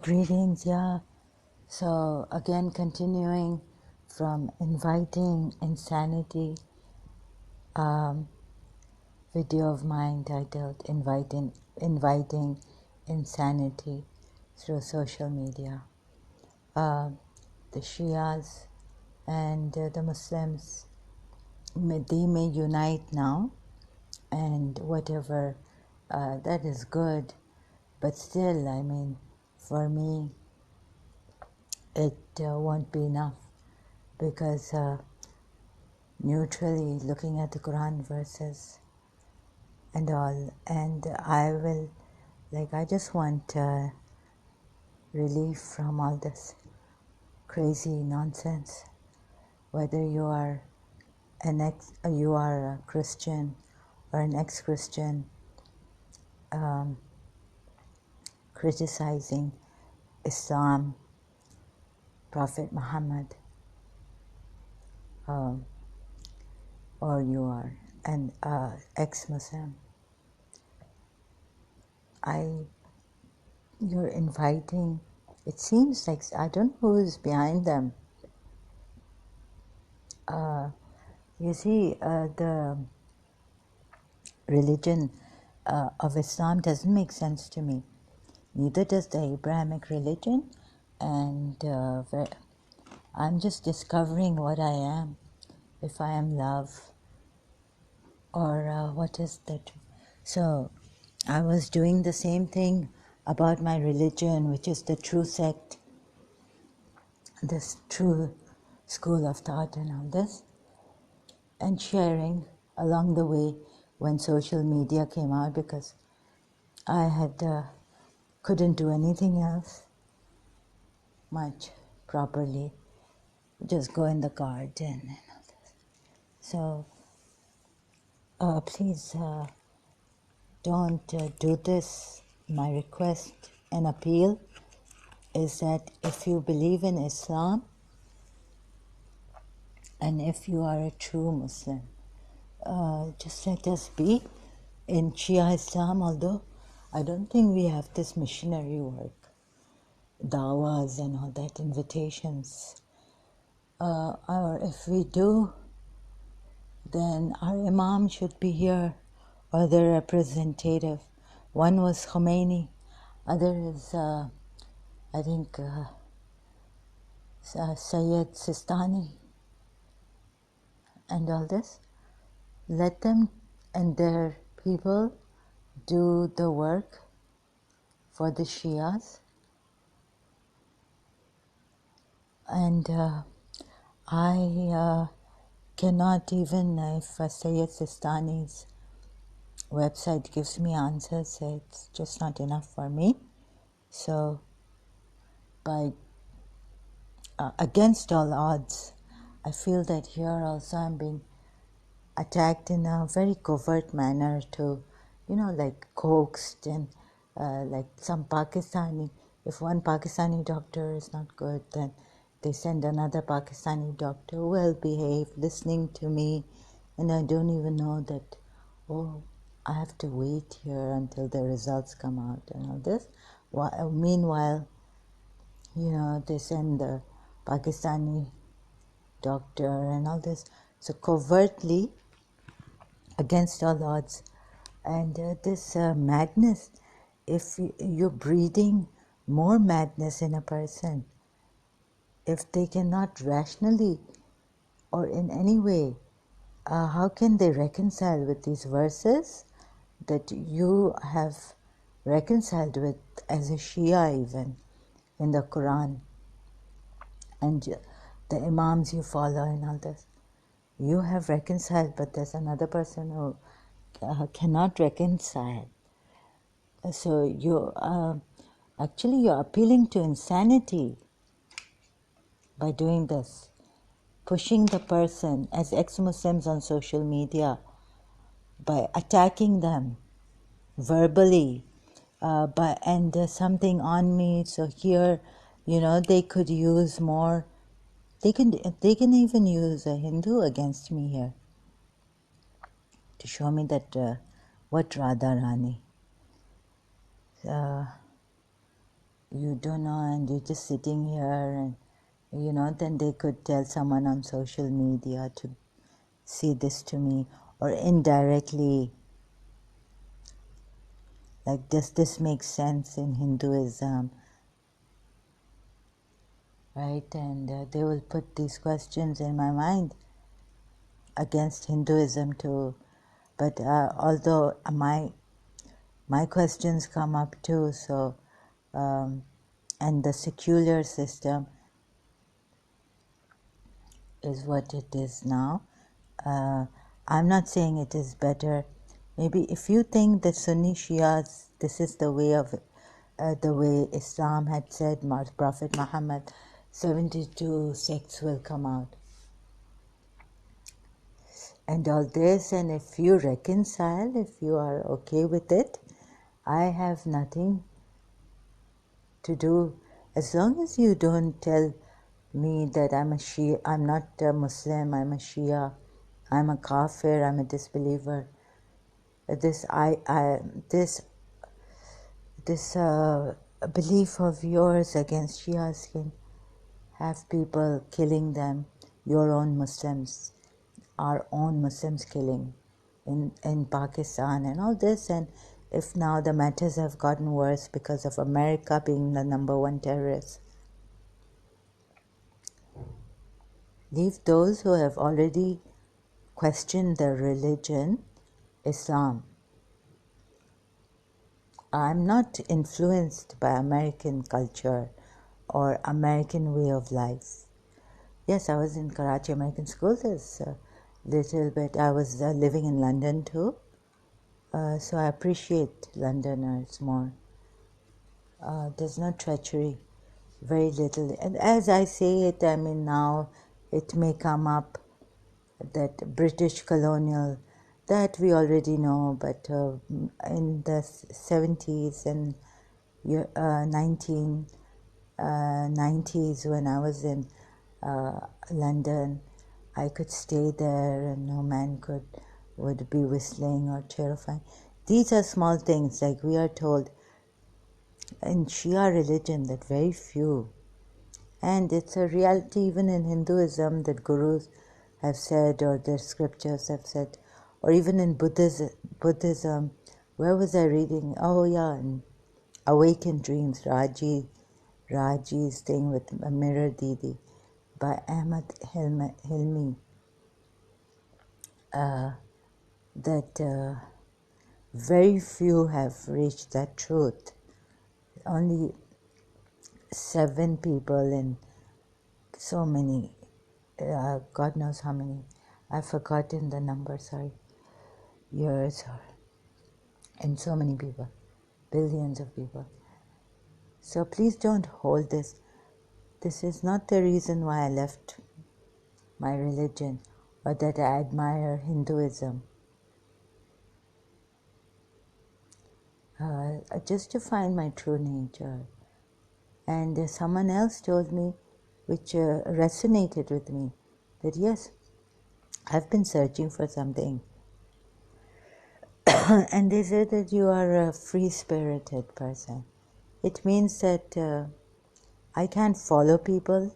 Greetings, yeah. So again, continuing from inviting insanity, video of mine titled "Inviting Insanity Through Social Media." The Shias and the Muslims, they may unite now, and whatever that is good, but still, I mean, for me, it won't be enough because. Neutrally looking at the Quran verses and all, and I just want relief from all this crazy nonsense. Whether you are a Christian or an ex-Christian, criticizing Islam, Prophet Muhammad, or you are an ex-Muslim, you're inviting. It seems like I don't know who is behind them. You see, the religion of Islam doesn't make sense to me. Neither does the Abrahamic religion, and I'm just discovering what I am, if I am love, or what is that. So I was doing the same thing about my religion, which is the true sect, this true school of thought and all this, and sharing along the way when social media came out, because I had couldn't do anything else much properly, just go in the garden and all this. So please don't do this. My request and appeal is that if you believe in Islam and if you are a true Muslim, just let us be in Shia Islam, although I don't think we have this missionary work, dawas and all that, invitations. Or if we do, then our Imam should be here, or the representative. One was Khomeini, other is, I think, Sayyid Sistani, and all this. Let them and their people do the work for the Shias. And I cannot, even if Sayyid Sistani's website gives me answers, it's just not enough for me. So, by against all odds, I feel that here also I'm being attacked in a very covert manner to, like coaxed, and like some Pakistani, if one Pakistani doctor is not good, then they send another Pakistani doctor, well behaved, listening to me, and I don't even know that, I have to wait here until the results come out and all this. Meanwhile, they send the Pakistani doctor and all this. So covertly, against all odds. And this madness, if you're breeding more madness in a person, if they cannot rationally or in any way, how can they reconcile with these verses that you have reconciled with as a Shia even in the Quran, and the Imams you follow and all this? You have reconciled, but there's another person who cannot reconcile. So you're appealing to insanity by doing this, pushing the person as ex-Muslims on social media, by attacking them verbally, and there's something on me. So here, they could use more. They can even use a Hindu against me here to show me that what Radharani. you don't know and you're just sitting here and then they could tell someone on social media to say this to me, or indirectly, like, does this make sense in Hinduism, right? And they will put these questions in my mind against Hinduism too. But although my questions come up too, so and the secular system is what it is now. I'm not saying it is better. Maybe if you think that Sunni Shias, this is the way of the way Islam had said, Prophet Muhammad, 72 sects will come out. And all this, and if you reconcile, if you are okay with it, I have nothing to do. As long as you don't tell me that I'm a Shia, I'm not a Muslim, I'm a Shia, I'm a kafir, I'm a disbeliever. This belief of yours against Shias can have people killing them, your own Muslims, our own Muslims killing in Pakistan and all this. And if now the matters have gotten worse because of America being the number one terrorist, leave those who have already questioned their religion, Islam. I'm not influenced by American culture or American way of life. Yes, I was in Karachi American School. There's a little bit. I was living in London too. So I appreciate Londoners more. There's no treachery, very little. And as I say it, I mean, now it may come up that British colonial, that we already know, but in the 70s and 1990s when I was in London, I could stay there and no man would be whistling or terrifying. These are small things, like we are told in Shia religion that very few, and it's a reality even in Hinduism that gurus have said, or their scriptures have said, or even in Buddhism. Where was I reading? Oh yeah, in Awakened Dreams, Raji's thing with Mirror Didi by Ahmad Hilmi, that very few have reached that truth. Only 7 people in so many, God knows how many, I've forgotten the number, sorry, years, and so many people, billions of people. So please don't hold this. This is not the reason why I left my religion or that I admire Hinduism. Just to find my true nature. And someone else told me, which resonated with me, that yes, I've been searching for something. And they said that you are a free-spirited person. It means that I can't follow people.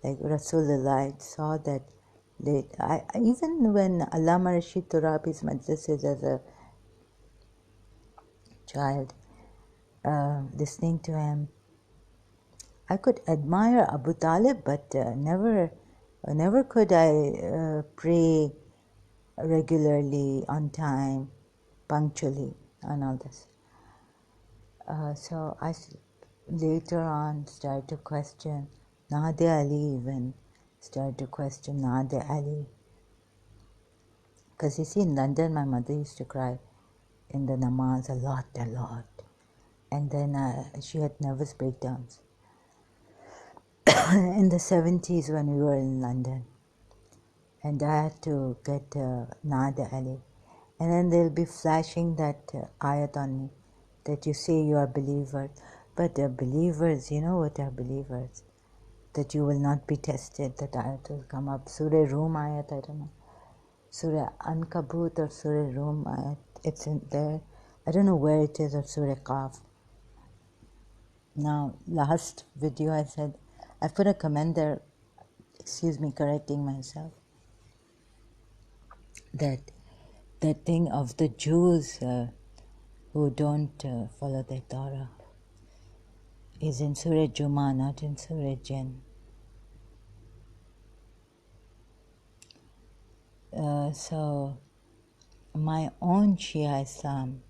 Like Rasulullah saw that late. Even when Allama Rashid Turabi's majlises as a child, listening to him, I could admire Abu Talib, but never could I pray regularly, on time, punctually, and all this. So I later on started to question Nadia Ali, even started to question Nadia Ali. Because you see, in London, my mother used to cry in the namaz a lot. And then she had nervous breakdowns in the 70s when we were in London. And I had to get Nadia Ali. And then they'll be flashing that ayat on me, that you say you are believers. But believers, you know what are believers? That you will not be tested, that ayat will come up. Surah Rum ayat, I don't know. Surah Ankabut or Surah Rum ayat, it's in there. I don't know where it is, or Surah Qaf. Now, last video I put a comment there, excuse me, correcting myself, that that thing of the Jews who don't follow the Torah is in Surah Jummah, not in Surah Jinn. So my own Shia Islam,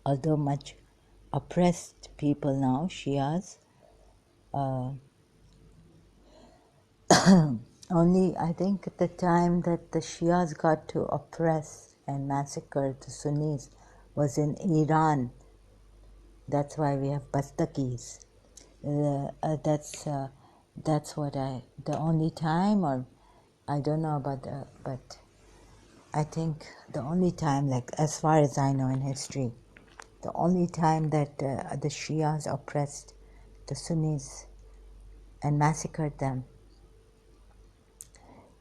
although much oppressed people now, Shias, only I think at the time that the Shias got to oppress and massacre the Sunnis was in Iran. That's why we have Bastakis. That's what the only time, or I don't know about but I think the only time, like as far as I know in history, the only time that the Shias oppressed the Sunnis and massacred them,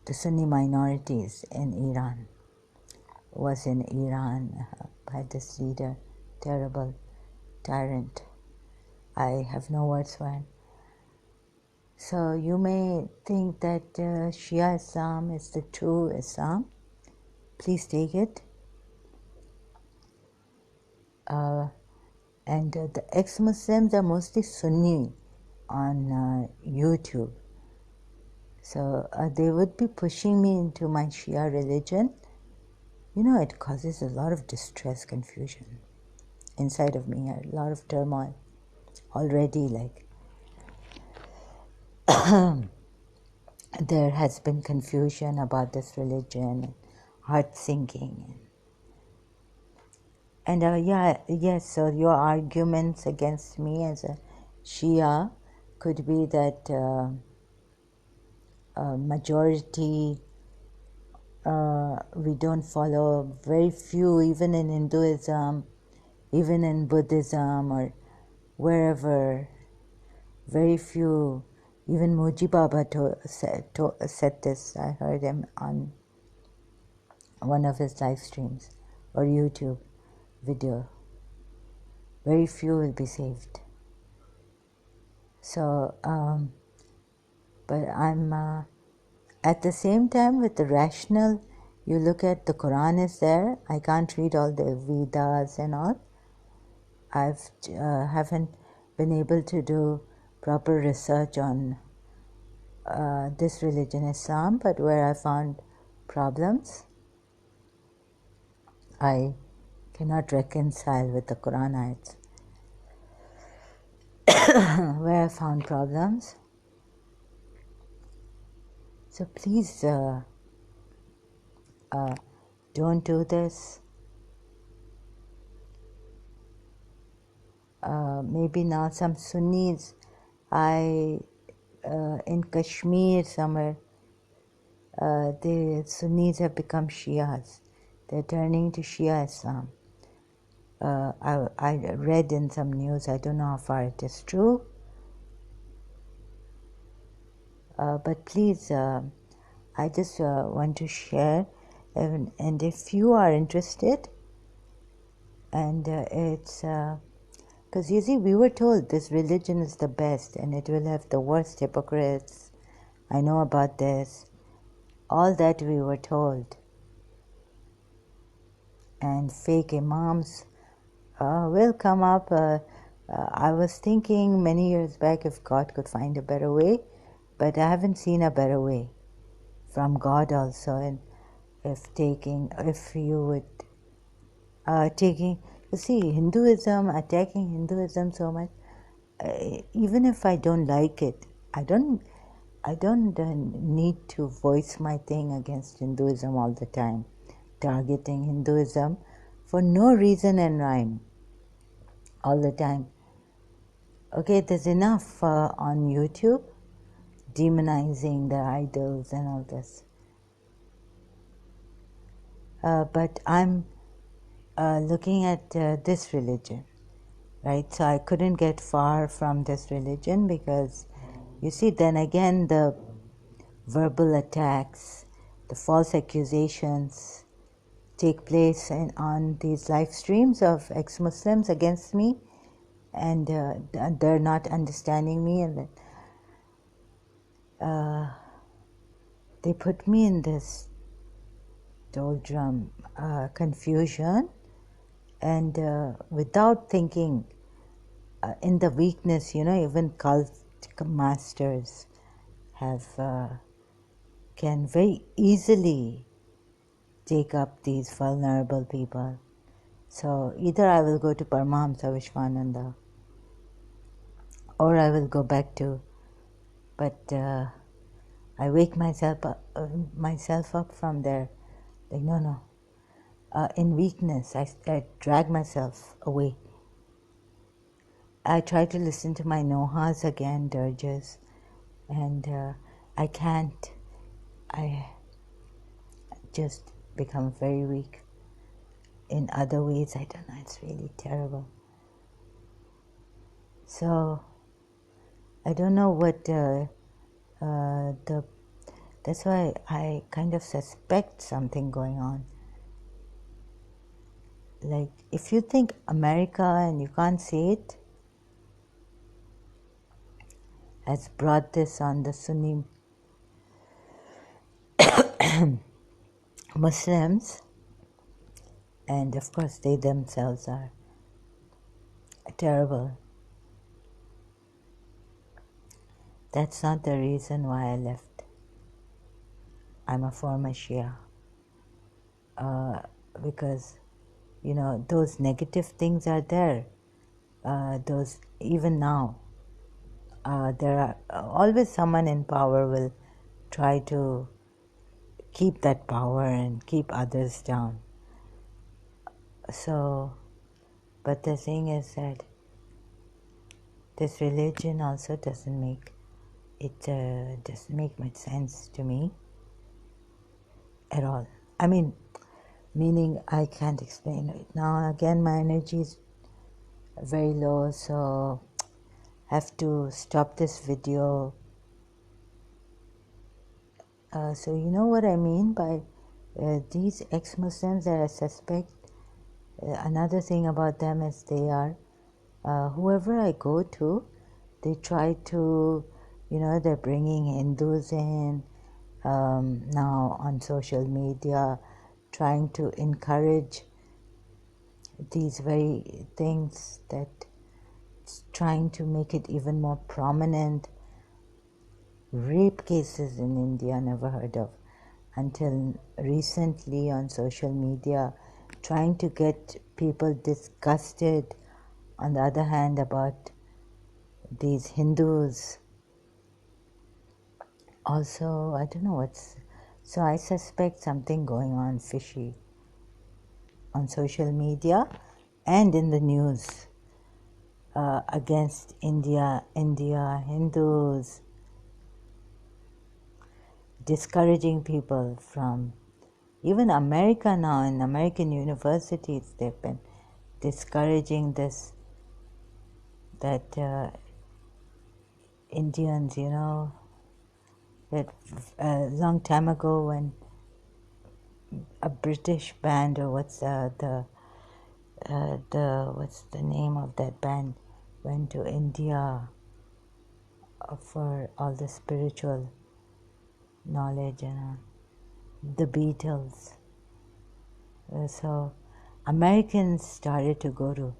the Sunni minorities in Iran, was in Iran by this leader, terrible tyrant. I have no words for him. So you may think that Shia Islam is the true Islam. Please take it. And the ex-Muslims are mostly Sunni on YouTube. So they would be pushing me into my Shia religion. You know, it causes a lot of distress, confusion inside of me, a lot of turmoil already. Like there has been confusion about this religion, heart sinking. And yes, so your arguments against me as a Shia could be that majority we don't follow, very few, even in Hinduism, even in Buddhism or wherever, very few. Even Muji Baba said this. I heard him on one of his live streams or YouTube video. Very few will be saved. So, but I'm at the same time with the rational. You look at the Quran is there. I can't read all the Vedas and all. Haven't been able to do proper research on this religion, Islam, but where I found problems, I cannot reconcile with the Quran ayats. Where I found problems. So please don't do this. Maybe now some Sunnis, in Kashmir somewhere, the Sunnis have become Shias. They're turning to Shia Islam. I read in some news, I don't know how far it is true. But please, I just want to share, and if you are interested, and it's, because you see, we were told this religion is the best and it will have the worst hypocrites. I know about this. All that we were told. And fake imams will come up. I was thinking many years back if God could find a better way, but I haven't seen a better way from God also. And if you would you see, Hinduism, attacking Hinduism so much, even if I don't like it, I don't need to voice my thing against Hinduism all the time, targeting Hinduism for no reason and rhyme all the time. Okay, there's enough on YouTube demonizing the idols and all this. But I'm looking at this religion, right? So I couldn't get far from this religion because, you see, then again the verbal attacks, the false accusations take place on these live streams of ex-Muslims against me, and they're not understanding me, and they put me in this doldrum confusion, and without thinking, in the weakness, even cult masters have can very easily take up these vulnerable people. So either I will go to Paramahamsa Vishwananda, or I will go back to, but I wake myself up from there, like no. In weakness, I drag myself away. I try to listen to my nohas again, dirges, and I can't. I just become very weak. In other ways, I don't know, it's really terrible. So, I don't know what that's why I kind of suspect something going on. Like, if you think America and you can't see it, has brought this on the Sunni Muslims, and of course they themselves are terrible. That's not the reason why I left. I'm a former Shia. Because, those negative things are there. Those, even now, there are always someone in power will try to keep that power and keep others down. So, but the thing is that this religion also doesn't make much sense to me at all. I mean, meaning I can't explain it. Now again, my energy is very low, so I have to stop this video. So you know what I mean by these ex-Muslims that I suspect. Another thing about them is they are, whoever I go to, they try to, they're bringing Hindus in now on social media, trying to encourage these very things, that trying to make it even more prominent. Rape cases in India, never heard of until recently on social media, trying to get people disgusted, on the other hand, about these Hindus. Also, I don't know what's, so I suspect something going on fishy on social media and in the news against India, Hindus, discouraging people from, even America now, in American universities, they've been discouraging this, that Indians, that a long time ago when a British band, or what's the name of that band, went to India for all the spiritual knowledge, the Beatles. So Americans started to go to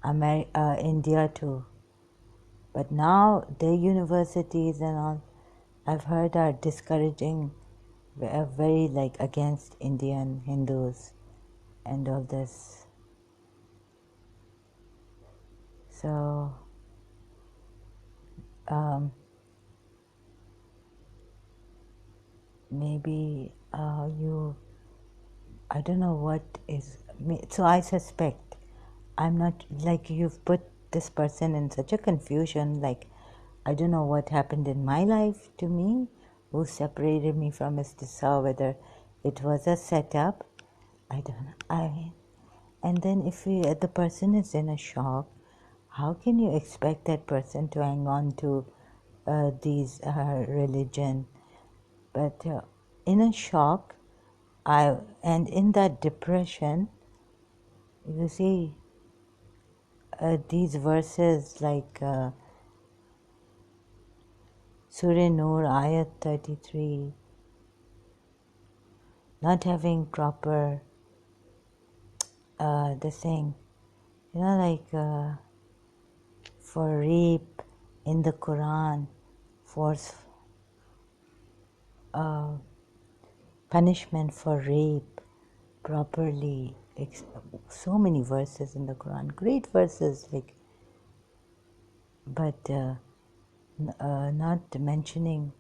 India too, but now their universities and all, I've heard, are discouraging, very like against Indian Hindus and all this. So maybe I don't know what is, so I suspect, I'm not, like, you've put this person in such a confusion, like, I don't know what happened in my life to me, who separated me from Mr. Saw, whether it was a setup, I don't know. And then if the person is in a shock, how can you expect that person to hang on to these religion? But in a shock, and in that depression, you see, these verses like Surah Nur, Ayat 33, not having proper, the thing, like for rape in the Quran, force, punishment for rape properly. So many verses in the Quran, great verses, like, but not mentioning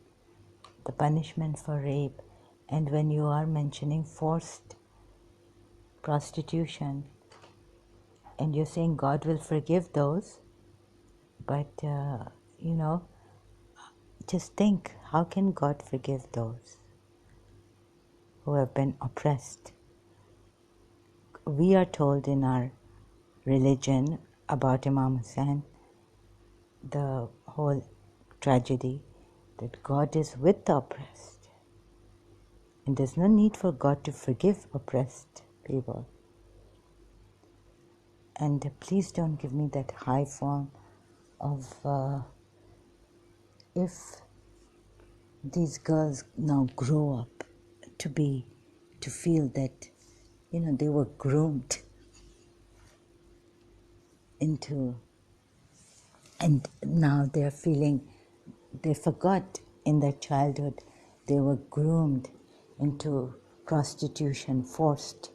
the punishment for rape. And when you are mentioning forced prostitution, and you're saying God will forgive those, but just think, how can God forgive those who have been oppressed? We are told in our religion about Imam Hussain, the whole tragedy, that God is with the oppressed. And there's no need for God to forgive oppressed people. And please don't give me that high form of if these girls now grow up to feel that, they were groomed into, and now they're feeling, they forgot in their childhood they were groomed into prostitution, forced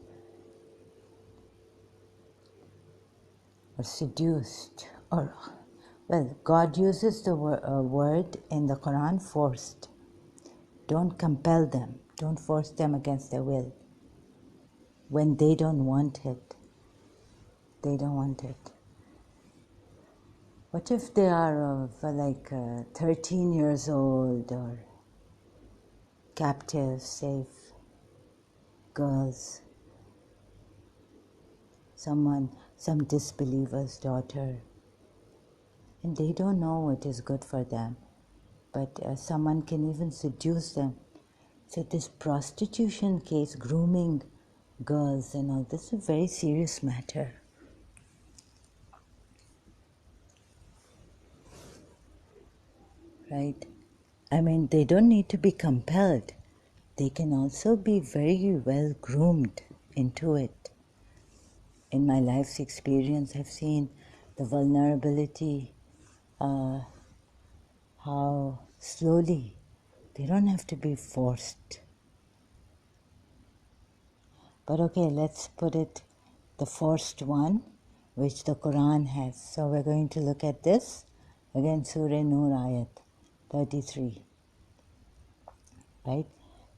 or seduced, or, well, God uses the word in the Quran, forced. Don't compel them, don't force them against their will. When they don't want it, they don't want it. What if they are 13 years old, or captive, safe girls, some disbeliever's daughter, and they don't know what is good for them, but someone can even seduce them. So this prostitution case, grooming girls and all, this is a very serious matter. Right? I mean, they don't need to be compelled. They can also be very well groomed into it. In my life's experience, I've seen the vulnerability, how slowly, they don't have to be forced. But okay, let's put it, the forced one, which the Quran has. So we're going to look at this, again, Surah Nur, Ayat 33. Right?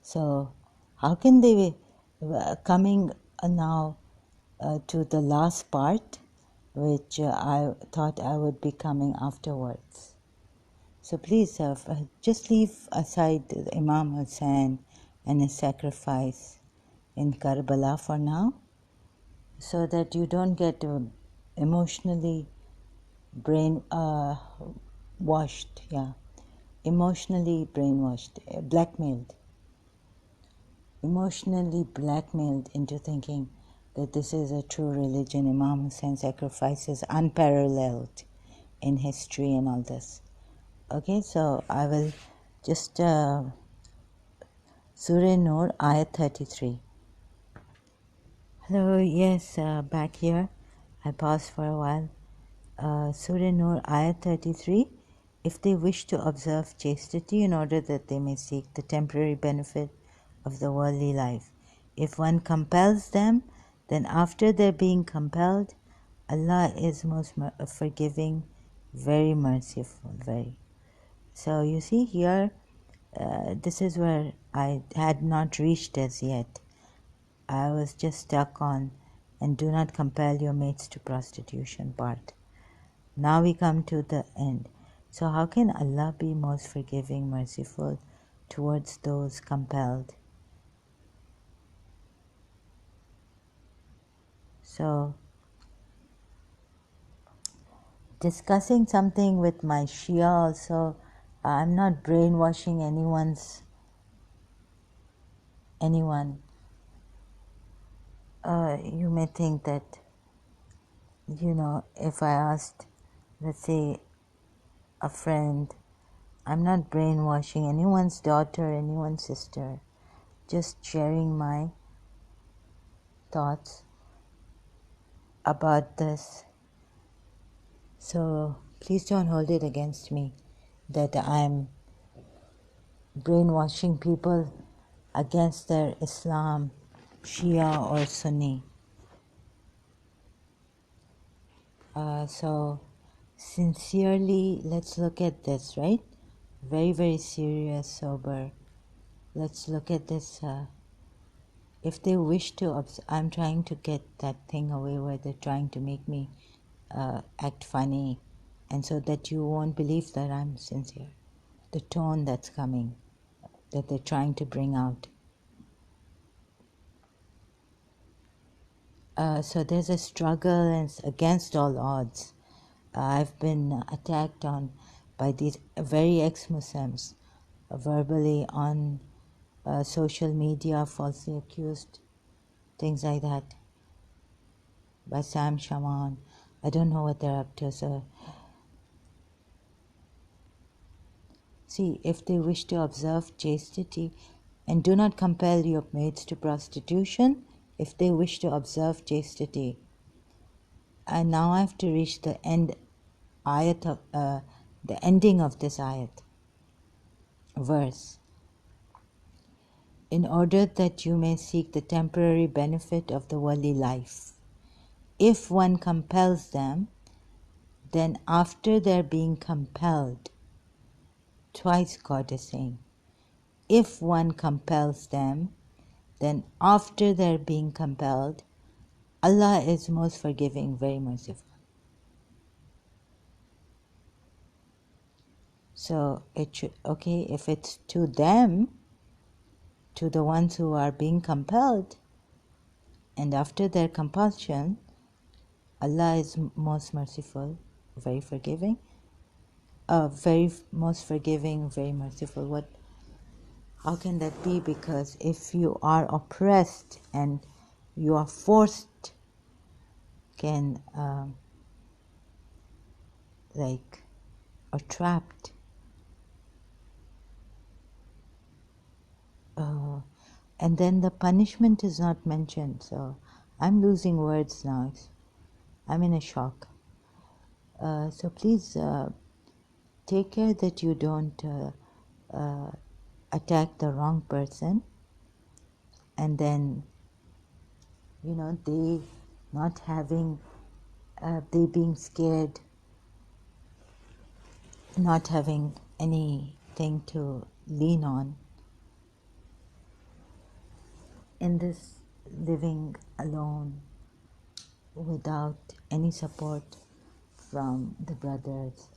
So how can they be coming now to the last part, which I thought I would be coming afterwards. So please just leave aside Imam Hussain and his sacrifice in Karbala for now, so that you don't get emotionally blackmailed. Emotionally blackmailed into thinking that this is a true religion. Imam Hussein's sacrifice is unparalleled in history and all this. Okay, so I will just Surah Nur, Ayat 33. Hello, yes, back here. I paused for a while. Surah Nur, Ayat 33. If they wish to observe chastity in order that they may seek the temporary benefit of the worldly life, if one compels them, then after their being compelled, Allah is most forgiving, very merciful, very. So you see here, this is where I had not reached as yet. I was just stuck on, and do not compel your mates to prostitution part. Now we come to the end. So how can Allah be most forgiving, merciful towards those compelled? So, discussing something with my Shia also, I'm not brainwashing anyone. You may think that if I asked, let's say, a friend, I'm not brainwashing anyone's daughter, anyone's sister, just sharing my thoughts about this. So please don't hold it against me that I'm brainwashing people against their Islam, Shia or Sunni. So sincerely, let's look at this, right? Very, very serious, sober. Let's look at this. If they wish to, I'm trying to get that thing away where they're trying to make me act funny, and so that you won't believe that I'm sincere. The tone that's coming, that they're trying to bring out. So there's a struggle against all odds. I've been attacked on by these very ex-Muslims, verbally on social media, falsely accused, things like that, by Sam Shaman. I don't know what they're up to. So, see, if they wish to observe chastity, and do not compel your maids to prostitution, if they wish to observe chastity. And now I have to reach the end ayat of, the ending of this ayat, verse. In order that you may seek the temporary benefit of the worldly life. If one compels them, then after their being compelled, twice God is saying, if one compels them, then after their being compelled, Allah is most forgiving, very merciful. So it should, okay, if it's to them, to the ones who are being compelled, and after their compulsion, Allah is most merciful, very forgiving, most forgiving, very merciful. How can that be? Because if you are oppressed and you are forced, or trapped, and then the punishment is not mentioned. So I'm losing words now. I'm in a shock. So please take care that you don't attack the wrong person, and then they not having, they being scared, not having anything to lean on in this living alone without any support from the brothers.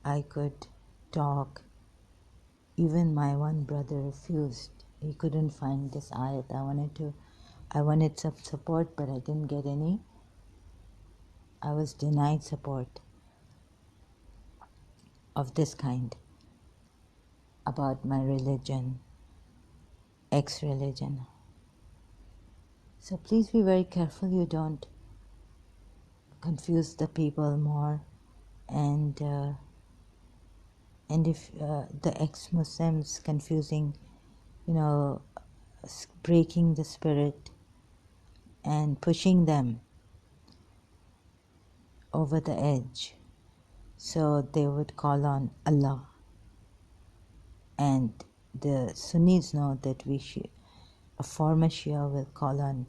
I could talk. Even my one brother refused. He couldn't find this ayat. I wanted some support, but I didn't get any. I was denied support of this kind about my religion, ex-religion. So please be very careful you don't confuse the people more, and if the ex-Muslims confusing, breaking the spirit and pushing them over the edge, so they would call on Allah. And the Sunnis know that a former Shia will call on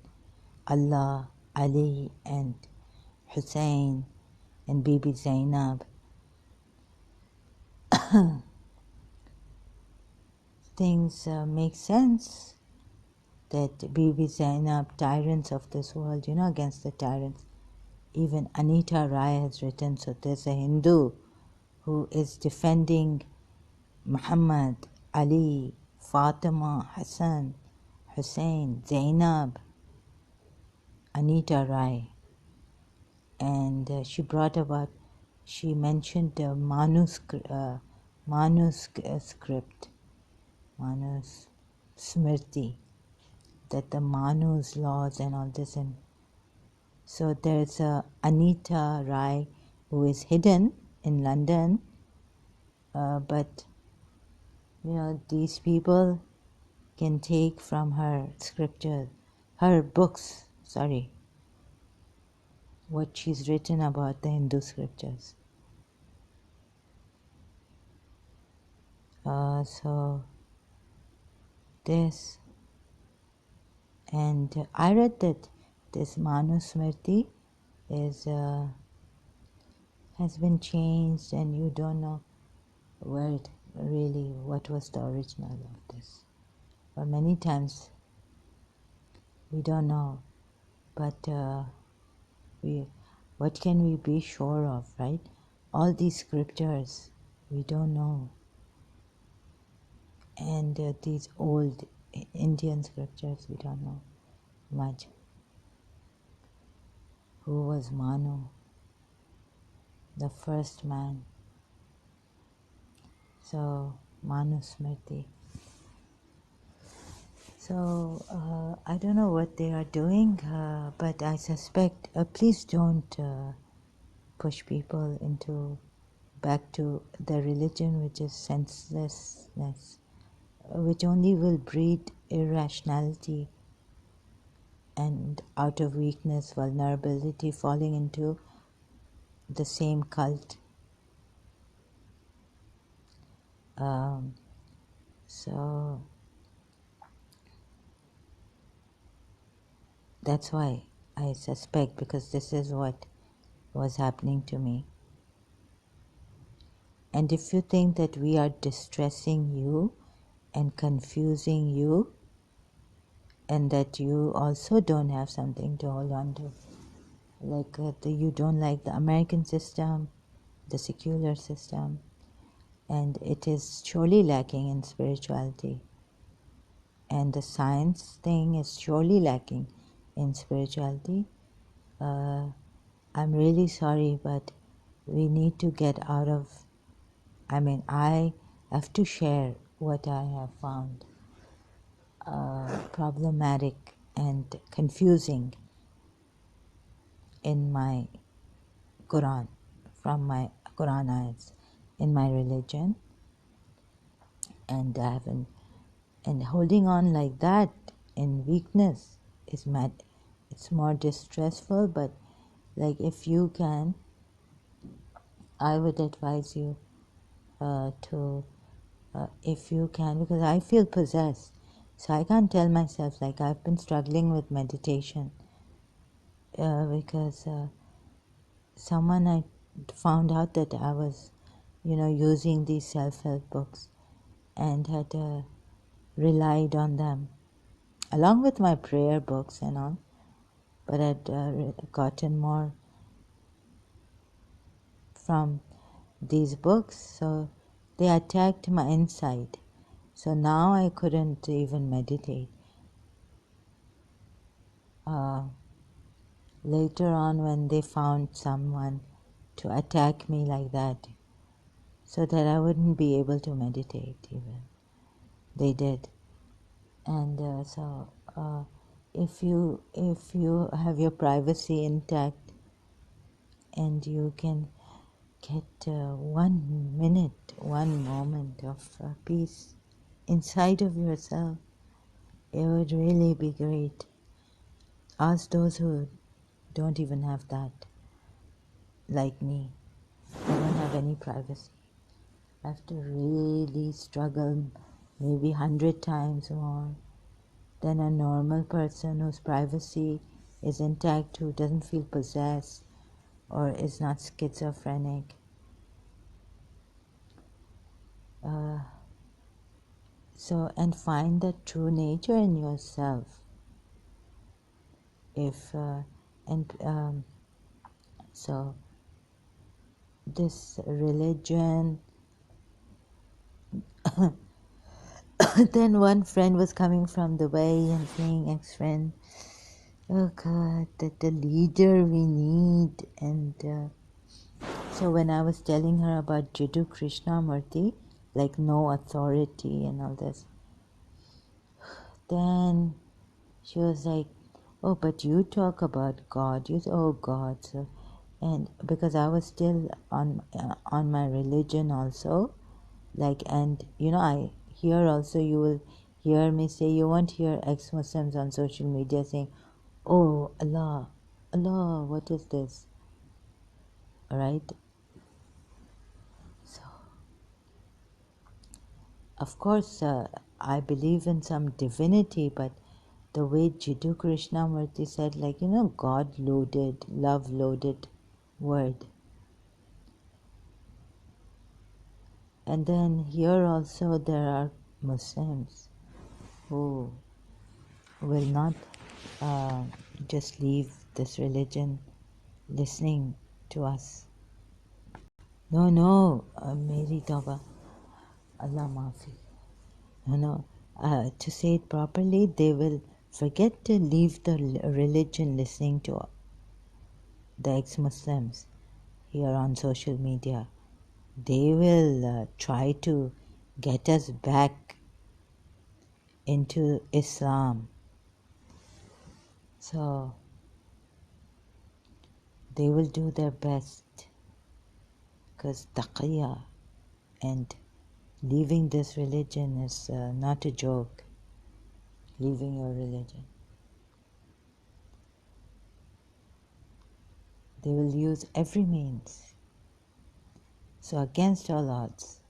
Allah, Ali, and Hussein, and Bibi Zainab. Things make sense that Bibi Zainab, tyrants of this world, against the tyrants. Even Anita Rai has written, so there's a Hindu who is defending Muhammad, Ali, Fatima, Hassan, Hussein, Zainab, Anita Rai. And she mentioned the Manusmriti, that the Manu's laws and all this. And so there's Anita Rai who is hidden in London, but these people can take from her scripture, her books, what she's written about the Hindu scriptures. So this, and I read that this Manu Smriti has been changed, and you don't know what was the original of this. Or many times we don't know, but what can we be sure of, right? All these scriptures, we don't know. And these old Indian scriptures, we don't know much. Who was Manu, the first man? So, Manu Smriti. So, I don't know what they are doing, but I suspect, please don't push people back to the religion which is senselessness, which only will breed irrationality and out of weakness, vulnerability, falling into the same cult. So that's why I suspect, because this is what was happening to me. And if you think that we are distressing you and confusing you, and that you also don't have something to hold on to, like you don't like the American system, the secular system, and it is surely lacking in spirituality, and the science thing is surely lacking in spirituality, I'm really sorry, but we need to get out of, I have to share what I have found problematic and confusing in my Quran, from my Quran ayats, in my religion, and and holding on like that in weakness is mad. It's more distressful, but like if you can, I would advise you to, if you can, because I feel possessed. So I can't tell myself, like I've been struggling with meditation because someone I found out that I was, using these self-help books and had relied on them along with my prayer books and all, but I'd gotten more from these books, so they attacked my inside. So now I couldn't even meditate. Later on, when they found someone to attack me like that, so that I wouldn't be able to meditate even, they did. And so if you have your privacy intact and you can get 1 minute, 1 moment of peace inside of yourself, it would really be great. Ask those who don't even have that, like me. I don't have any privacy. I have to really struggle maybe 100 times more than a normal person whose privacy is intact, who doesn't feel possessed or is not schizophrenic. So, and find that true nature in yourself. So this religion, then one friend was coming from Dubai and saying, ex-friend, oh God, that the leader we need. And so when I was telling her about Jiddu Krishnamurti, like no authority and all this, then She was like, oh, but you talk about God. You say, oh, God. So, and because I was still on my religion also, like, and I here also you will hear me say, you won't hear ex-Muslims on social media saying, oh, Allah, Allah, what is this? All right. So, of course, I believe in some divinity, but the way Jiddu Krishnamurti said, like, God loaded, love loaded word. And then here also there are Muslims who will not just leave this religion listening to us. No, Meri Tawba, Allah Maafi. No, to say it properly, they will forget to leave the religion listening to the ex-Muslims here on social media. They will try to get us back into Islam. So they will do their best, because taqiyya and leaving this religion is not a joke. Leaving your religion. They will use every means. So against all odds,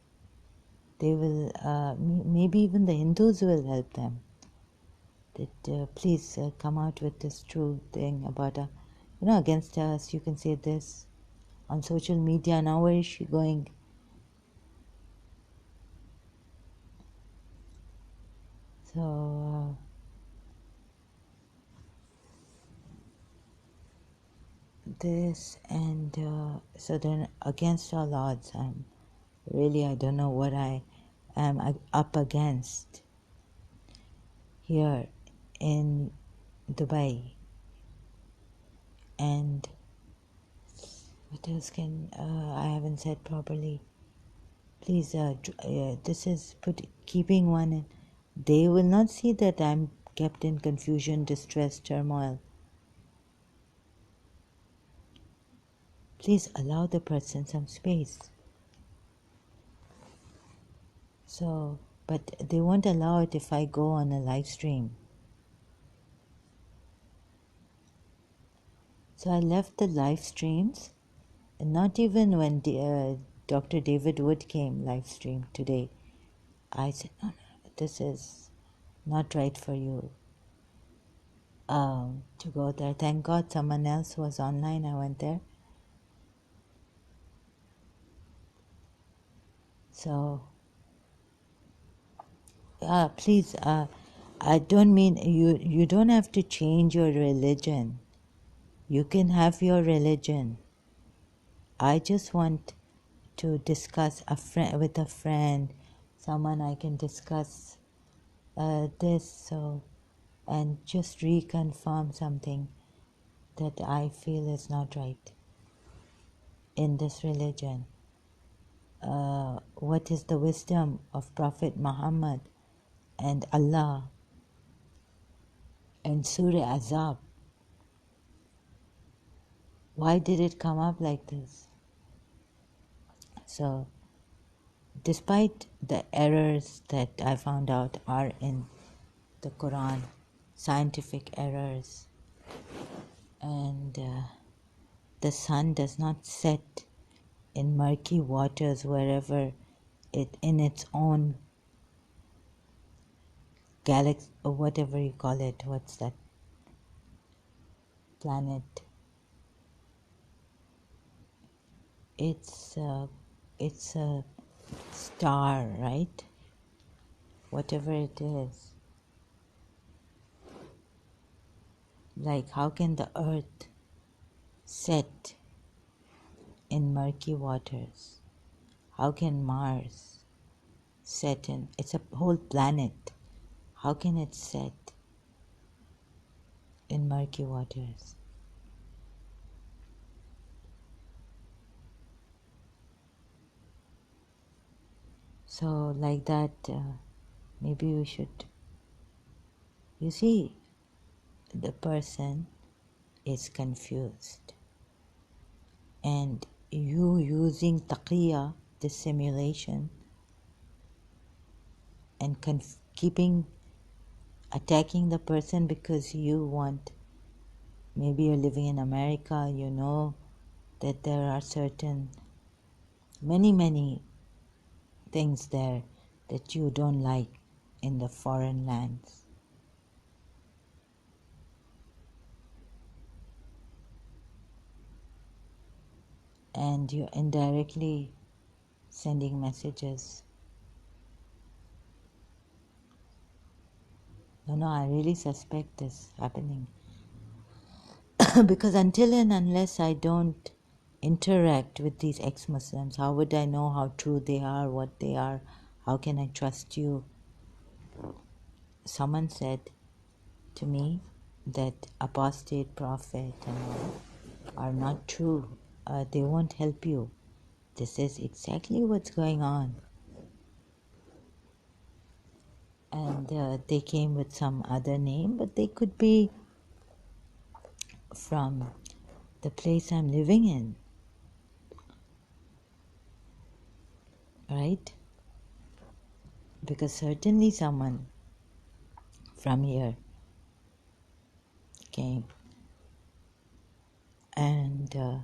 they will, maybe even the Hindus will help them. That please come out with this true thing about, against us, you can say this on social media. Now where is she going? So, this and so then against all odds, I don't know what I am up against here in Dubai. And what else I haven't said properly. Please, this is keeping one in. They will not see that I'm kept in confusion, distress, turmoil. Please allow the person some space. So, but they won't allow it if I go on a live stream. So I left the live streams, and not even when Dr. David Wood came live stream today. I said, no, this is not right for you to go there. Thank God someone else was online. I went there. So, please, I don't mean you don't have to change your religion. You can have your religion. I just want to discuss with a friend, someone I can discuss this, so, and just reconfirm something that I feel is not right in this religion. What is the wisdom of Prophet Muhammad and Allah and Surah Azab? Why did it come up like this? So, despite the errors that I found out are in the Quran, scientific errors, and the sun does not set in murky waters wherever it in its own galaxy or whatever you call it. What's that planet? It's a star, right? Whatever it is. Like, how can the earth set in murky waters? How can Mars set in? It's a whole planet. How can it set in murky waters? So, like that, maybe we should. You see, the person is confused. And you using taqiyya, dissimulation, and keeping attacking the person because you want, maybe you're living in America, you know that there are certain, many things there that you don't like in the foreign lands. And you're indirectly sending messages. No, I really suspect this happening. Because until and unless I don't interact with these ex-Muslims, how would I know how true they are, what they are? How can I trust you? Someone said to me that apostate prophet and all are not true. They won't help you. This is exactly what's going on. And they came with some other name, but they could be from the place I'm living in, right? Because certainly someone from here came. And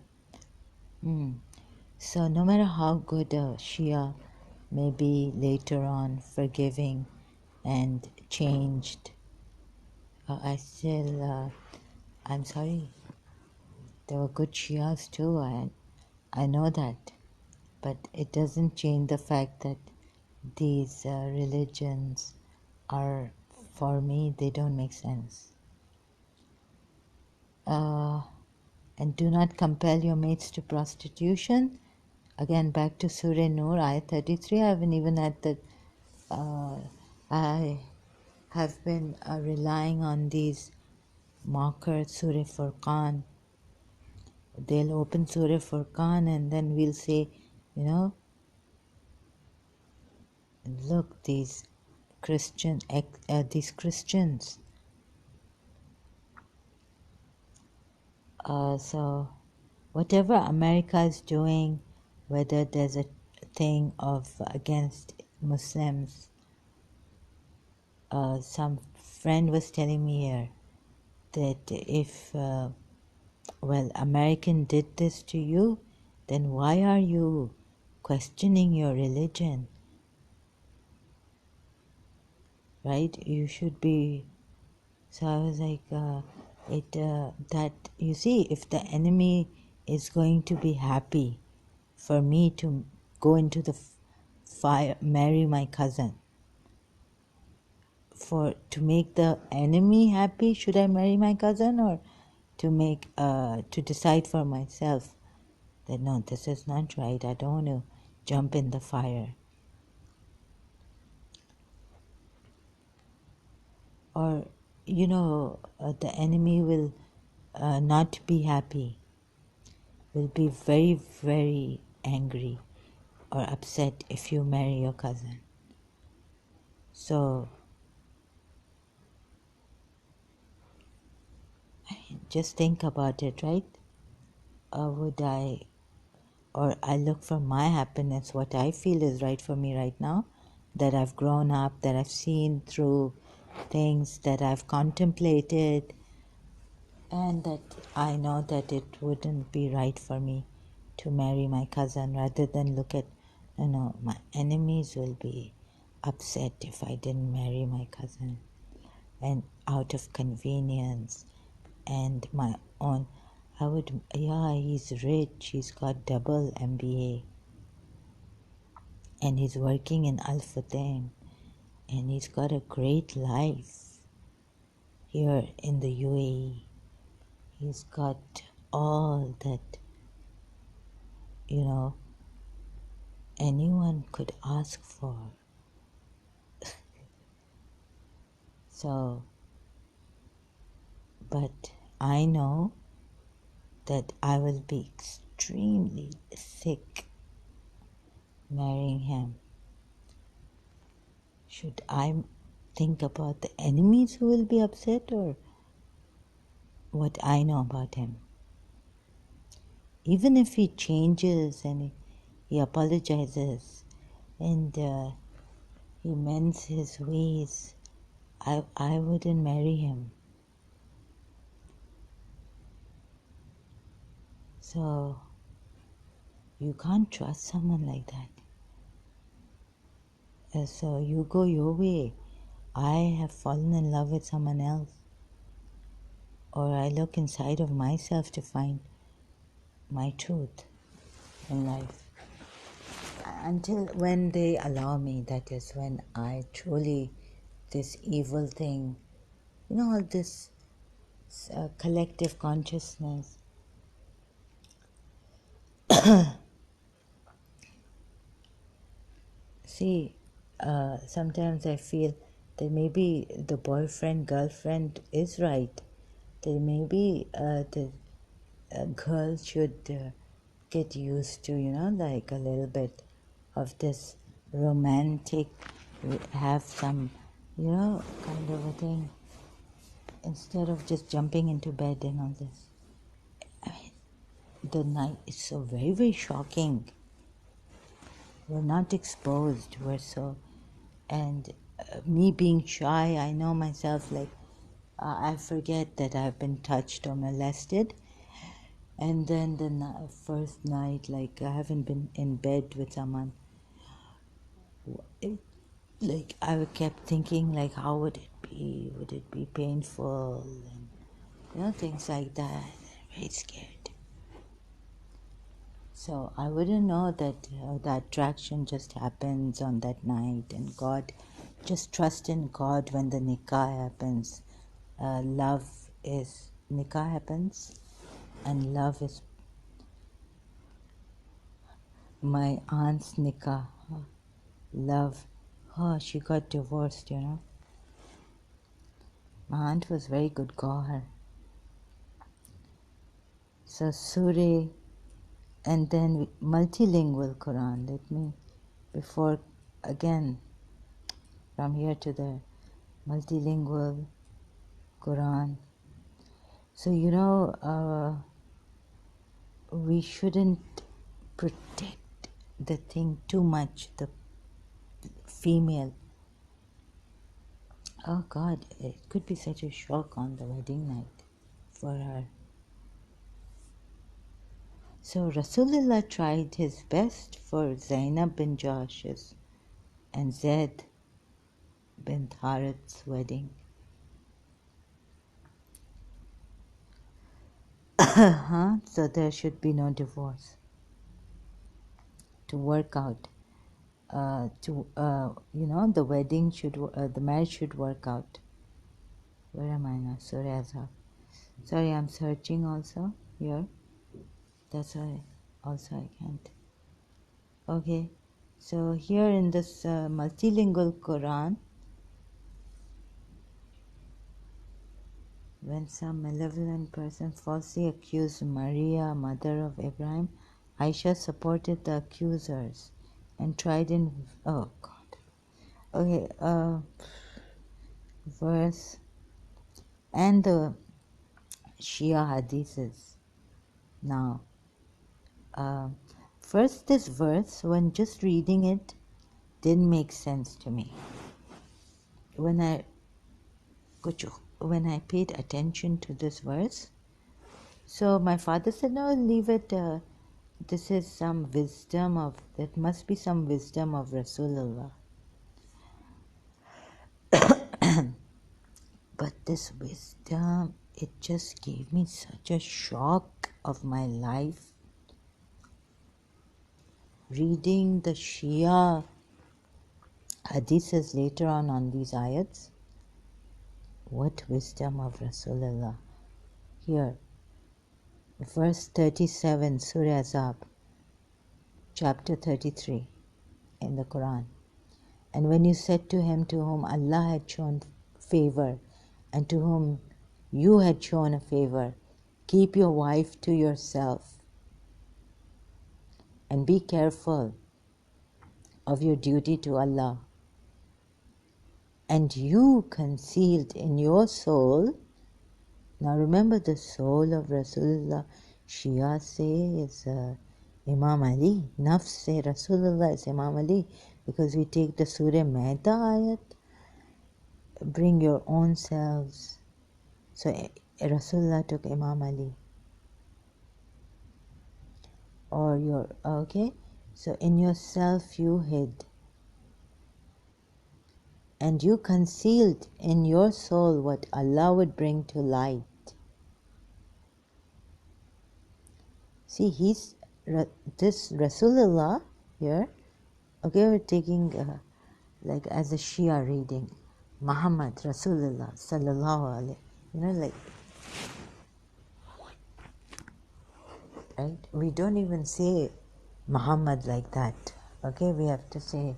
so no matter how good a Shia may be later on, forgiving and changed, I still, I'm sorry, there were good Shias too, I know that. But it doesn't change the fact that these religions are, for me, they don't make sense. And do not compel your mates to prostitution. Again, back to Surah Nur, Ayat 33. I haven't even had the. I have been relying on these mockers, Surah Furqan. They'll open Surah Furqan and then we'll say, you know, look, these Christians. So whatever America is doing, whether there's a thing of against Muslims, some friend was telling me here that if American did this to you, then why are you questioning your religion? Right? You should be. So I was like, that you see, if the enemy is going to be happy for me to go into the fire, marry my cousin, to make the enemy happy, should I marry my cousin, or to decide for myself that no, this is not right, I don't want to jump in the fire? Or the enemy will not be happy, will be very, very angry or upset if you marry your cousin. So just think about it, right? Or I look for my happiness, what I feel is right for me right now, that I've grown up, that I've seen through things that I've contemplated, and that I know that it wouldn't be right for me to marry my cousin, rather than look at, my enemies will be upset if I didn't marry my cousin, and out of convenience and my own, he's rich, he's got double MBA, and he's working in Al Futtaim, and he's got a great life here in the UAE. He's got all that, anyone could ask for. So, but I know that I will be extremely sick marrying him. Should I think about the enemies who will be upset, or what I know about him. Even if he changes and he apologizes and he mends his ways, I wouldn't marry him. So you can't trust someone like that. So you go your way. I have fallen in love with someone else. Or I look inside of myself to find my truth in life. Until when they allow me, that is when I truly, this evil thing, all this collective consciousness. See, sometimes I feel that maybe the boyfriend, girlfriend is right. That maybe the girl should get used to, like a little bit of this romantic, have some, kind of a thing, instead of just jumping into bed and all this. I mean, the night is so very, very shocking. We're not exposed. We're so, and me being shy, I know myself, like, I forget that I've been touched or molested. And then the first night, like, I haven't been in bed with someone. Like, I kept thinking, like, how would it be? Would it be painful? And, things like that. Very scared. So I wouldn't know that the attraction just happens on that night, and God, just trust in God when the nikah happens. Love is, nikah happens, and love is my aunt's nikah. Love, she got divorced, My aunt was very good goer. So Surah, and then multilingual Quran. Let me, before, again, from here to there, multilingual Quran. So, we shouldn't protect the thing too much, the female. Oh God, it could be such a shock on the wedding night for her. So Rasulullah tried his best for Zainab bin Jash's and Zaid bin Tharith's wedding. So there should be no divorce. To work out. The wedding should, the marriage should work out. Where am I now? Sorry, I'm searching also here. That's why also I can't. Okay, so here in this multilingual Quran, when some malevolent person falsely accused Maria, mother of Abraham, Aisha supported the accusers and tried in, oh God. Okay, verse and the Shia hadiths. Now, first this verse, when just reading it, didn't make sense to me. When I paid attention to this verse, so my father said, no, leave it, this is some wisdom of, that must be some wisdom of Rasulullah. But this wisdom, it just gave me such a shock of my life. Reading the Shia hadiths later on these ayats, what wisdom of Rasulullah. Here, verse 37, Surah Azab, chapter 33 in the Quran. And when you said to him to whom Allah had shown favor and to whom you had shown a favor, keep your wife to yourself and be careful of your duty to Allah. And you concealed in your soul Now remember, the soul of Rasulullah, Shia say, is Imam Ali. Nafs say Rasulullah is Imam Ali, because we take the Surah Maida ayat, bring your own selves. So Rasulullah took Imam Ali. Or your, okay, so in yourself you hid, and you concealed in your soul what Allah would bring to light. See, this Rasulullah here, okay, we're taking like as a Shia reading, Muhammad Rasulullah sallallahu alaihi, like, right? We don't even say Muhammad like that, okay? We have to say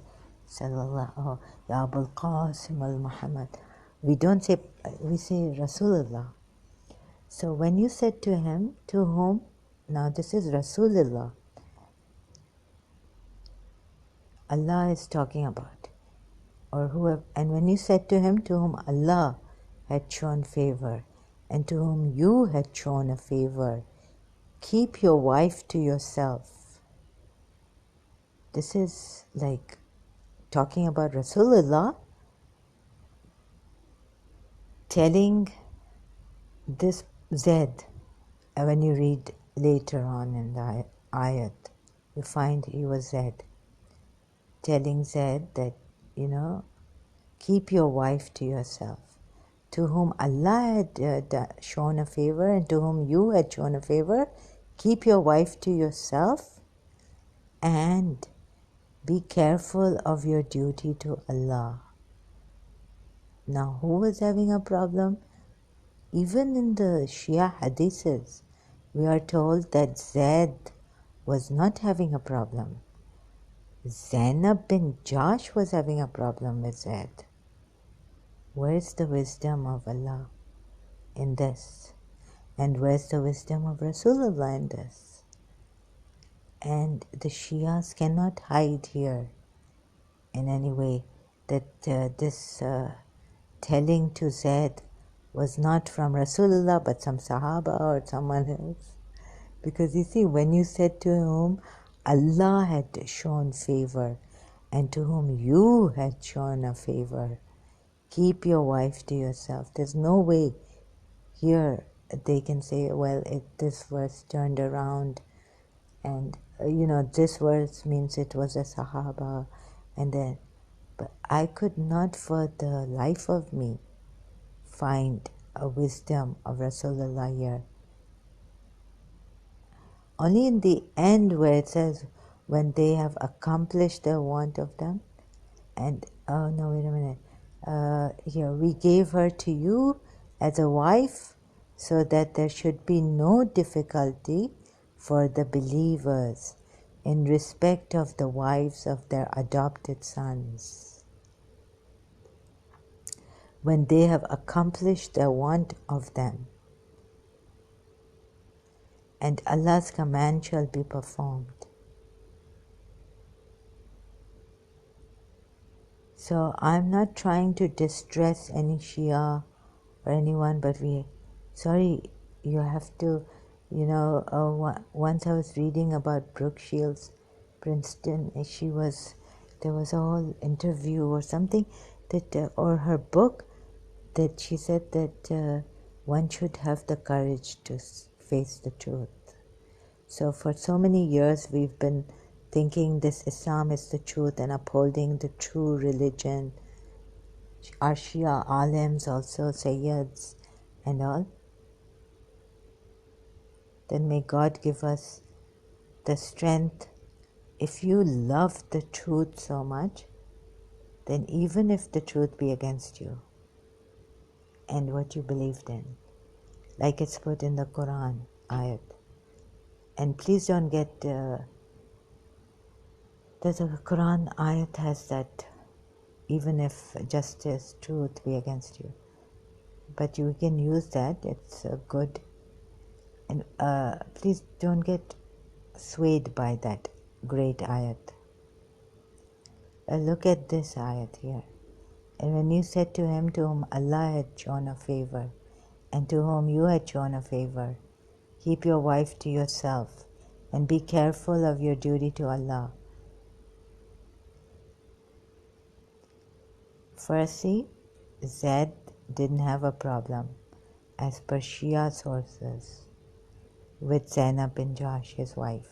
sallallahu ya Abul Qasim al Muhammad. We don't say, we say Rasulullah. So when you said to him, to whom, now this is Rasulullah, Allah is talking about, or whoever, and when you said to him, to whom Allah had shown favor, and to whom you had shown a favor, keep your wife to yourself. This is like talking about Rasulullah telling this Zaid. When you read later on in the ayat, you find he was Zaid, telling Zaid that, keep your wife to yourself. To whom Allah had shown a favor, and to whom you had shown a favor, keep your wife to yourself, and be careful of your duty to Allah. Now, who was having a problem? Even in the Shia hadiths, we are told that Zaid was not having a problem. Zainab bin Jash was having a problem with Zaid. Where's the wisdom of Allah in this? And where's the wisdom of Rasulullah in this? And the Shias cannot hide here in any way that this telling to Zaid was not from Rasulullah but some Sahaba or someone else. Because you see, when you said to whom Allah had shown favor, and to whom you had shown a favor, keep your wife to yourself. There's no way here they can say, well, this verse turned around, and this verse means it was a Sahaba, and then, but I could not for the life of me find a wisdom of Rasulullah here. Only in the end where it says, when they have accomplished their want of them, and, oh no, wait a minute, here, we gave her to you as a wife, so that there should be no difficulty for the believers in respect of the wives of their adopted sons, when they have accomplished their want of them, and Allah's command shall be performed. So I'm not trying to distress any Shia or anyone, but you have to, once I was reading about Brooke Shields, Princeton, there was a whole interview or something that, or her book, that she said that one should have the courage to face the truth. So for so many years we've been thinking this Islam is the truth and upholding the true religion. Our Shia alims also, Sayyids and all. Then may God give us the strength. If you love the truth so much, then even if the truth be against you and what you believed in, like it's put in the Quran ayat. And please don't get, there's a Quran ayat has that, even if justice, truth be against you. But you can use that, it's good. And please don't get swayed by that great ayat. Look at this ayat here. And when you said to him, to whom Allah had shown a favor, and to whom you had shown a favor. Keep your wife to yourself, and be careful of your duty to Allah. Firstly, Zaid didn't have a problem, as per Shia sources, with Zainab bin Jahsh, his wife.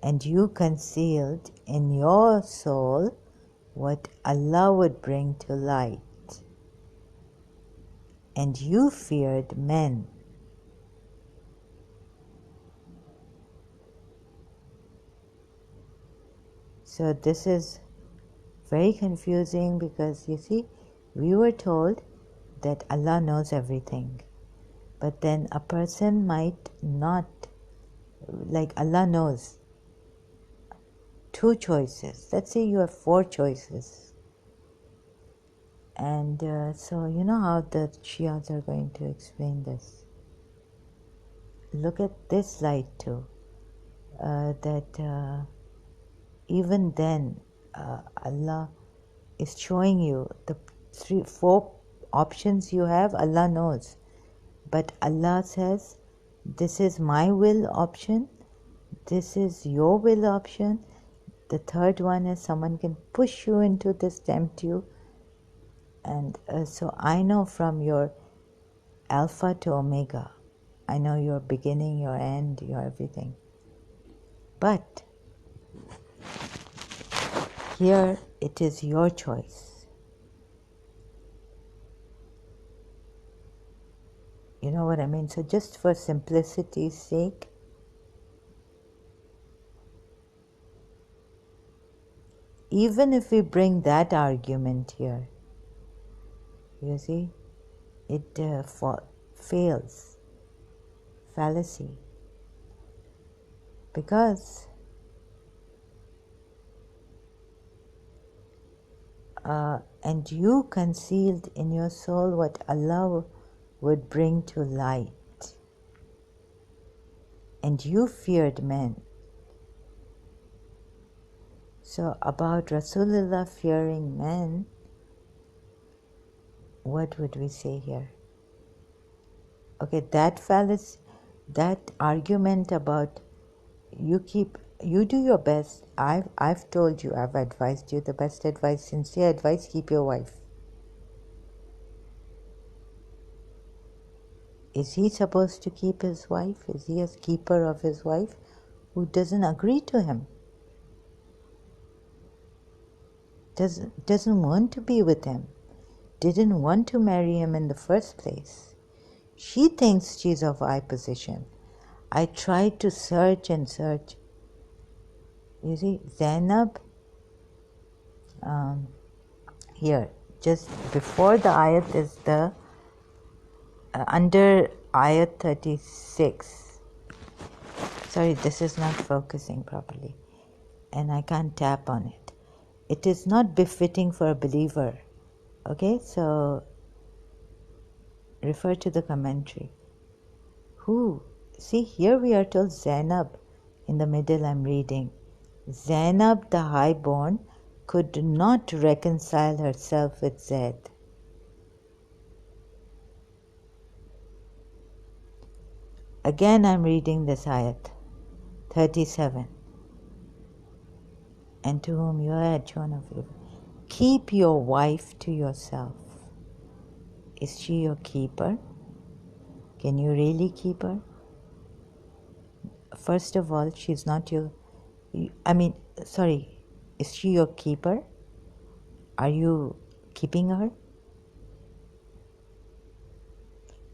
And you concealed in your soul what Allah would bring to light. And you feared men. So this is very confusing because you see, we were told that Allah knows everything. But then a person might not, like Allah knows, 2 choices. Let's say you have 4 choices. And so you know how the Shias are going to explain this. Look at this light too. That even then Allah is showing you the 4 options you have, Allah knows. But Allah says, this is my will option, this is your will option. The third one is someone can push you into this, tempt you. And so I know from your Alpha to Omega, I know your beginning, your end, your everything. But here it is your choice. You know what I mean? So just for simplicity's sake, even if we bring that argument here, you see, it fails. Fallacy. Because and you concealed in your soul what Allah would bring to light. And you feared men. So about Rasulullah fearing men, what would we say here? Okay, that fallacy, that argument about you do your best. I've told you, I've advised you the best advice, sincere advice, keep your wife. Is he supposed to keep his wife? Is he a keeper of his wife who doesn't agree to him? Doesn't want to be with him, didn't want to marry him in the first place. She thinks she's of high position. I tried to search and search. You see, Zainab, here, just before the ayat is the, under ayat 36. Sorry, this is not focusing properly, and I can't tap on it. It is not befitting for a believer. Okay, so refer to the commentary. Who? See, here we are told Zainab. In the middle I'm reading. Zainab the highborn could not reconcile herself with Zaid. Again I'm reading this ayat, 37. And to whom you had shown a favor. Keep your wife to yourself. Is she your keeper? Can you really keep her? First of all, she's not your... is she your keeper? Are you keeping her?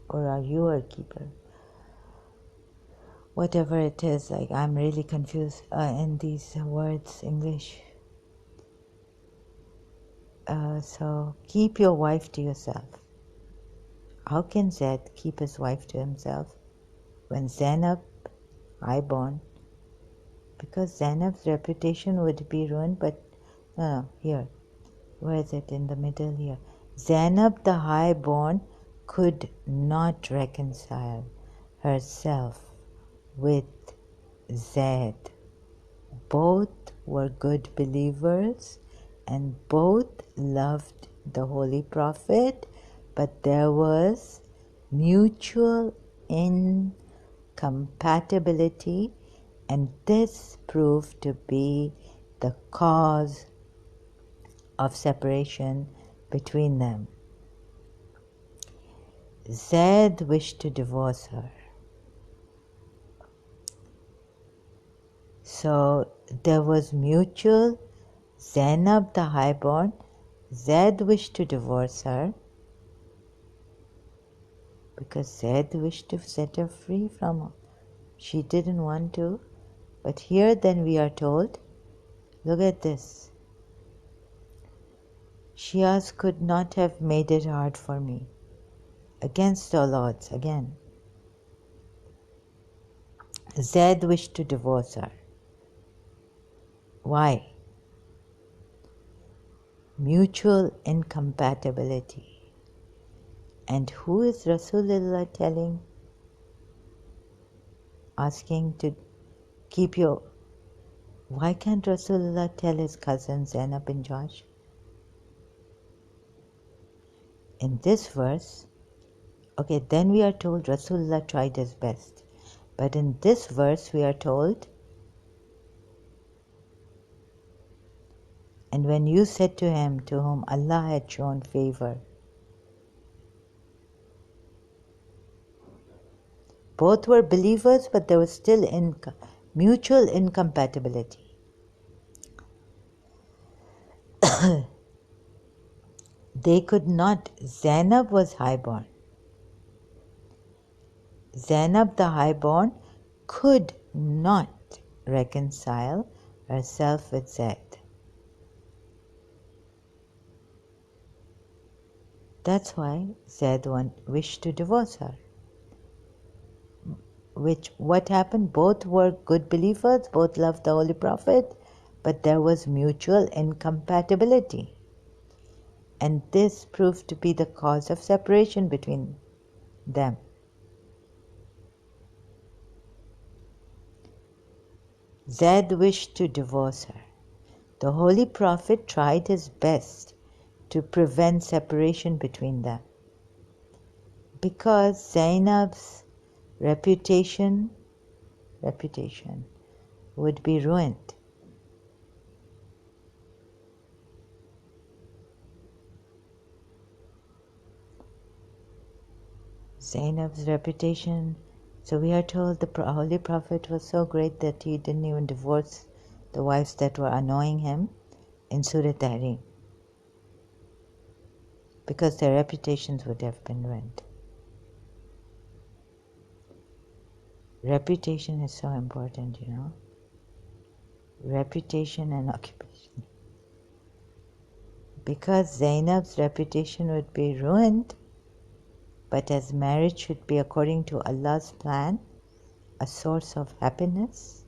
Or are you her keeper? Whatever it is, like I'm really confused in these words, English. So keep your wife to yourself. How can Zaid keep his wife to himself when Zainab, highborn, because Zainab's reputation would be ruined, but no, here, where is it in the middle here? Zainab the highborn could not reconcile herself with Zaid. Both were good believers and both loved the Holy Prophet but there was mutual incompatibility, and this proved to be the cause of separation between them. Zaid wished to divorce her. So there was mutual. Zainab, the highborn, Zaid wished to divorce her because Zaid wished to set her free from her. She didn't want to. But here then we are told, look at this. Shias could not have made it hard for me. Against all odds, again. Zaid wished to divorce her. Why? Mutual incompatibility. And who is Rasulullah telling? Asking to keep your... Why can't Rasulullah tell his cousins Zainab bin Josh? In this verse, okay, then we are told Rasulullah tried his best. But in this verse we are told, and when you said to him to whom Allah had shown favor, both were believers, but there was still mutual incompatibility. They could not. Zainab was highborn. Zainab the highborn could not reconcile herself with Zaid. That's why Zaid wished to divorce her. What happened? Both were good believers, both loved the Holy Prophet, but there was mutual incompatibility. And this proved to be the cause of separation between them. Zaid wished to divorce her. The Holy Prophet tried his best to prevent separation between them, because Zainab's reputation would be ruined. Zainab's reputation. So we are told the Holy Prophet was so great that he didn't even divorce the wives that were annoying him in Surah Tahrim, because their reputations would have been ruined. Reputation is so important, you know. Reputation and occupation. Because Zainab's reputation would be ruined, but as marriage should be according to Allah's plan, a source of happiness,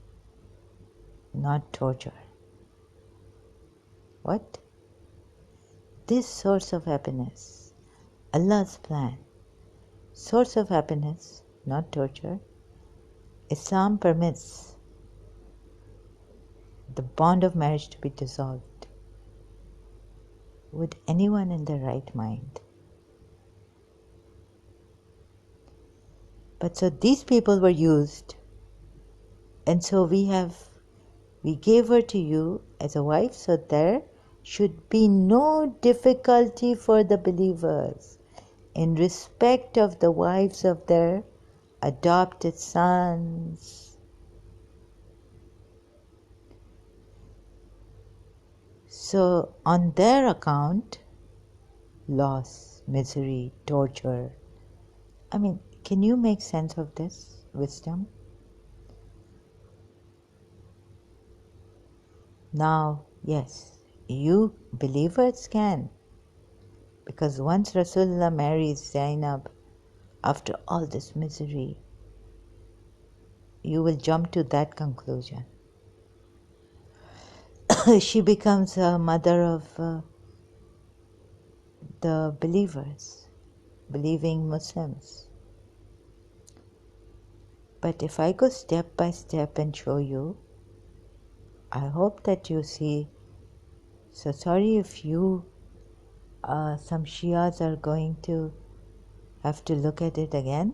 not torture. What? This source of happiness, Allah's plan, source of happiness, not torture. Islam permits the bond of marriage to be dissolved. Would anyone in their right mind? But so these people were used, and so we gave her to you as a wife, so there should be no difficulty for the believers in respect of the wives of their adopted sons. So on their account, loss, misery, torture. I mean, can you make sense of this wisdom? Now, yes, you believers can. Because once Rasulullah marries Zainab, after all this misery, you will jump to that conclusion. She becomes a mother of the believers, believing Muslims. But if I go step by step and show you, I hope that you see. So sorry if you some Shias are going to have to look at it again.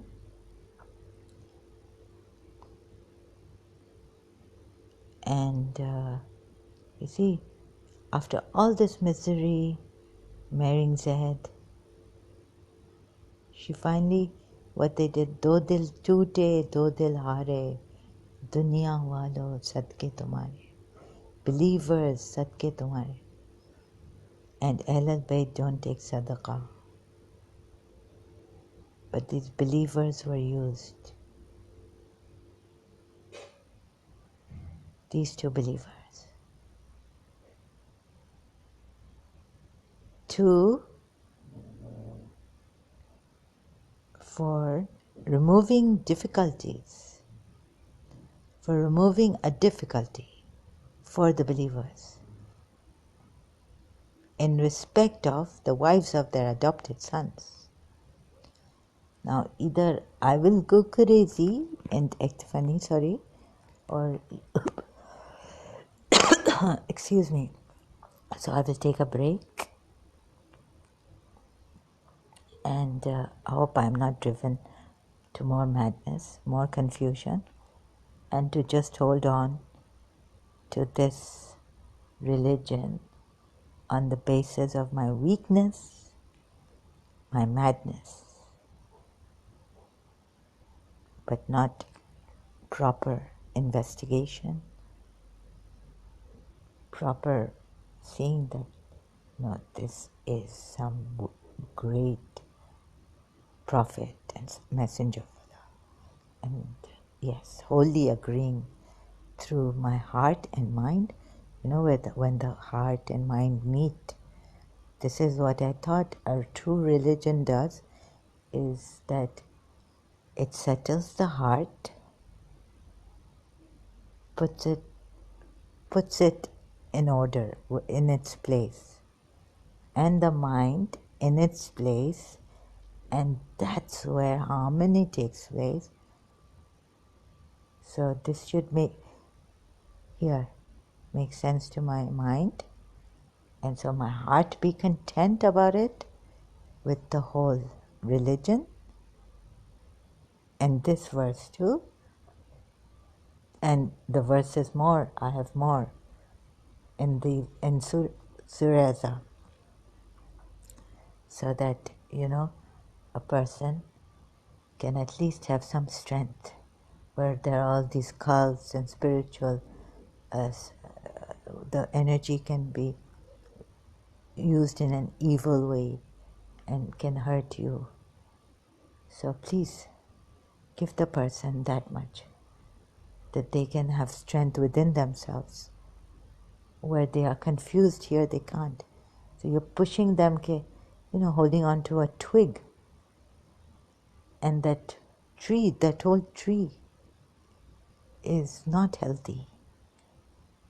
And you see, after all this misery, marrying Zaid, she finally, what they did, do dil toote, do dil haare, dunya walo sadke tumhare, believers sadke tumhare, and Ahlul Bayt don't take sadaqah. But these believers were used, these two believers, for removing difficulties, for removing a difficulty for the believers in respect of the wives of their adopted sons. Now, either I will go crazy and act funny, or excuse me. So I will take a break, and I hope I'm not driven to more madness, more confusion, and to just hold on to this religion on the basis of my weakness, my madness, but not proper investigation, proper seeing that, no, this is some great prophet and messenger of Allah. And yes, wholly agreeing through my heart and mind. You know, when the heart and mind meet, this is what I thought a true religion does, is that it settles the heart, puts it in order, in its place, and the mind in its place, and that's where harmony takes place. So this should make sense to my mind, and so my heart be content about it with the whole religion, and this verse too, and the verse is more, I have more in Surah Azam, so that, a person can at least have some strength, where there are all these cults and spiritual, the energy can be used in an evil way and can hurt you. So please give the person that much, that they can have strength within themselves. Where they are confused here, they can't. So you're pushing them, holding on to a twig. And that whole tree is not healthy.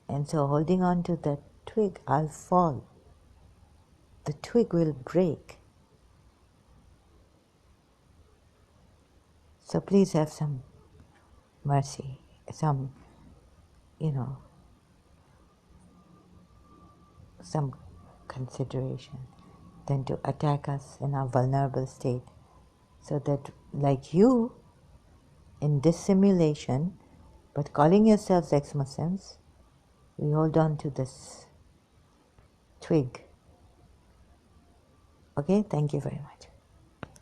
And so holding on to that twig, I'll fall. The twig will break. So please have some mercy, some consideration, than to attack us in our vulnerable state. So that, like you, in dissimulation, but calling yourselves ex-Muslims, we hold on to this twig. Okay, thank you very much.